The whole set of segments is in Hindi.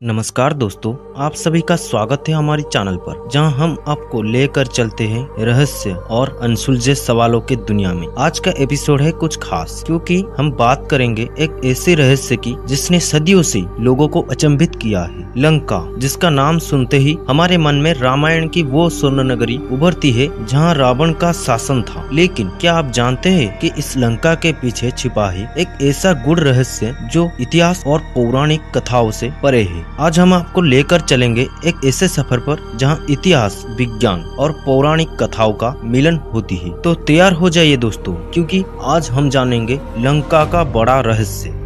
नमस्कार दोस्तों, आप सभी का स्वागत है हमारी चैनल पर, जहां हम आपको लेकर चलते हैं रहस्य और अनसुलझे सवालों की दुनिया में। आज का एपिसोड है कुछ खास, क्योंकि हम बात करेंगे एक ऐसे रहस्य की जिसने सदियों से लोगों को अचंभित किया है। लंका, जिसका नाम सुनते ही हमारे मन में रामायण की वो स्वर्ण नगरी उभरती है जहाँ रावण का शासन था। लेकिन क्या आप जानते हैं कि इस लंका के पीछे छिपा है एक ऐसा गूढ़ रहस्य जो इतिहास और पौराणिक कथाओं से परे है। आज हम आपको लेकर चलेंगे एक ऐसे सफर पर जहां इतिहास, विज्ञान और पौराणिक कथाओं का मिलन होती है। तो तैयार हो जाइए दोस्तों, क्योंकि आज हम जानेंगे लंका का बड़ा रहस्य।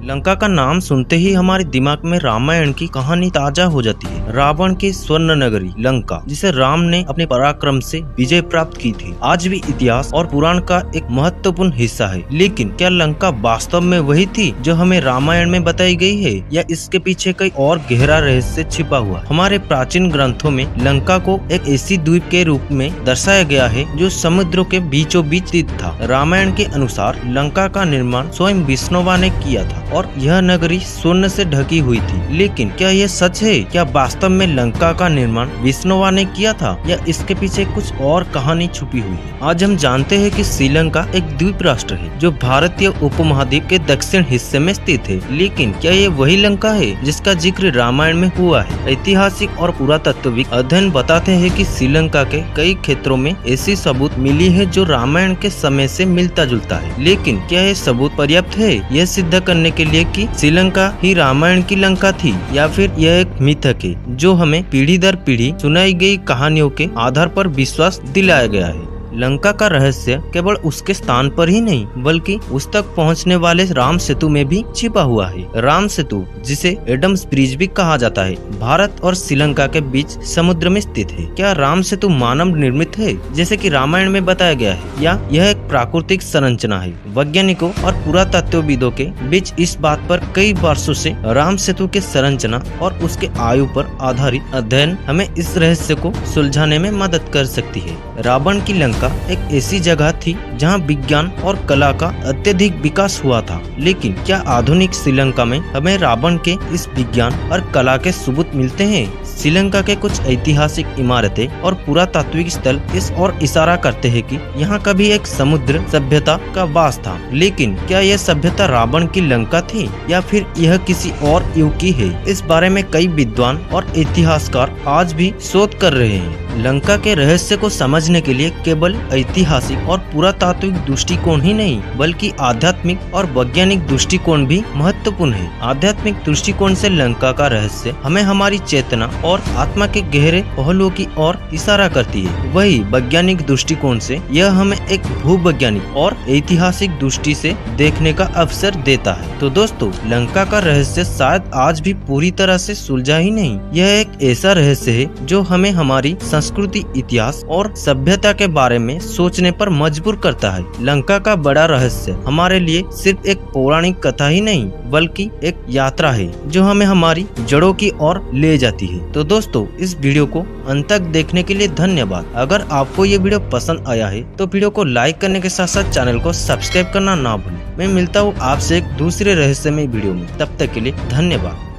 लंका का नाम सुनते ही हमारे दिमाग में रामायण की कहानी ताजा हो जाती है। रावण की स्वर्ण नगरी लंका, जिसे राम ने अपने पराक्रम से विजय प्राप्त की थी, आज भी इतिहास और पुराण का एक महत्वपूर्ण हिस्सा है। लेकिन क्या लंका वास्तव में वही थी जो हमें रामायण में बताई गई है, या इसके पीछे कोई और गहरा रहस्य छिपा हुआ? हमारे प्राचीन ग्रंथों में लंका को एक ऐसी द्वीप के रूप में दर्शाया गया है जो समुद्रों के बीचों बीच स्थित था। रामायण के अनुसार लंका का निर्माण स्वयं विष्णुवा ने किया था और यह नगरी स्वर्ण से ढकी हुई थी। लेकिन क्या यह सच है? क्या वास्तव में लंका का निर्माण विष्णुवा ने किया था, या इसके पीछे कुछ और कहानी छुपी हुई है? आज हम जानते हैं कि श्रीलंका एक द्वीप राष्ट्र है जो भारतीय उपमहाद्वीप के दक्षिण हिस्से में स्थित है। लेकिन क्या ये वही लंका है जिसका जिक्र रामायण में हुआ है? ऐतिहासिक और पुरातात्विक अध्ययन बताते हैं कि श्रीलंका के कई क्षेत्रों में ऐसी सबूत मिली है जो रामायण के समय से मिलता जुलता है। लेकिन क्या ये सबूत पर्याप्त है यह सिद्ध करने के लिए कि श्रीलंका ही रामायण की लंका थी, या फिर यह एक मिथक है जो हमें पीढ़ी दर पीढ़ी सुनाई गई कहानियों के आधार पर विश्वास दिलाया गया है? लंका का रहस्य केवल उसके स्थान पर ही नहीं, बल्कि उस तक पहुंचने वाले राम सेतु में भी छिपा हुआ है। राम सेतु, जिसे एडम्स ब्रिज भी कहा जाता है, भारत और श्रीलंका के बीच समुद्र में स्थित है। क्या राम सेतु मानव निर्मित है जैसे कि रामायण में बताया गया है, या यह एक प्राकृतिक संरचना है? वैज्ञानिकों और पुरातत्वविदों के बीच इस बात पर कई वर्षों से राम सेतु के संरचना और उसके आयु पर आधारित अध्ययन हमें इस रहस्य को सुलझाने में मदद कर सकती है। रावण की लंका एक ऐसी जगह थी जहां विज्ञान और कला का अत्यधिक विकास हुआ था। लेकिन क्या आधुनिक श्रीलंका में हमें रावण के इस विज्ञान और कला के सबूत मिलते हैं? श्रीलंका के कुछ ऐतिहासिक इमारतें और पुरातात्विक स्थल इस ओर इशारा करते हैं कि यहाँ कभी एक समुद्र सभ्यता का वास था। लेकिन क्या यह सभ्यता रावण की लंका थी, या फिर यह किसी और युग की है? इस बारे में कई विद्वान और इतिहासकार आज भी शोध कर रहे हैं। लंका के रहस्य को समझने के लिए केवल ऐतिहासिक और पुरातात्विक दृष्टिकोण ही नहीं, बल्कि आध्यात्मिक और वैज्ञानिक दृष्टिकोण भी महत्वपूर्ण है। आध्यात्मिक दृष्टिकोण से लंका का रहस्य हमें हमारी चेतना और आत्मा के गहरे पहलुओं की ओर इशारा करती है। वही वैज्ञानिक दृष्टिकोण से यह हमें एक भूवैज्ञानिक और ऐतिहासिक दृष्टि से देखने का अवसर देता है। तो दोस्तों, लंका का रहस्य शायद आज भी पूरी तरह से सुलझा ही नहीं। यह एक ऐसा रहस्य है जो हमें हमारी संस्कृति, इतिहास और सभ्यता के बारे में सोचने पर मजबूर करता है। लंका का बड़ा रहस्य हमारे लिए सिर्फ एक पौराणिक कथा ही नहीं, बल्कि एक यात्रा है जो हमें हमारी जड़ों की ओर ले जाती है। तो दोस्तों, इस वीडियो को अंत तक देखने के लिए धन्यवाद। अगर आपको ये वीडियो पसंद आया है तो वीडियो को लाइक करने के साथ साथ चैनल को सब्सक्राइब करना ना भूलें। मैं मिलता हूँ आपसे एक दूसरे रहस्यमय वीडियो में। तब तक के लिए धन्यवाद।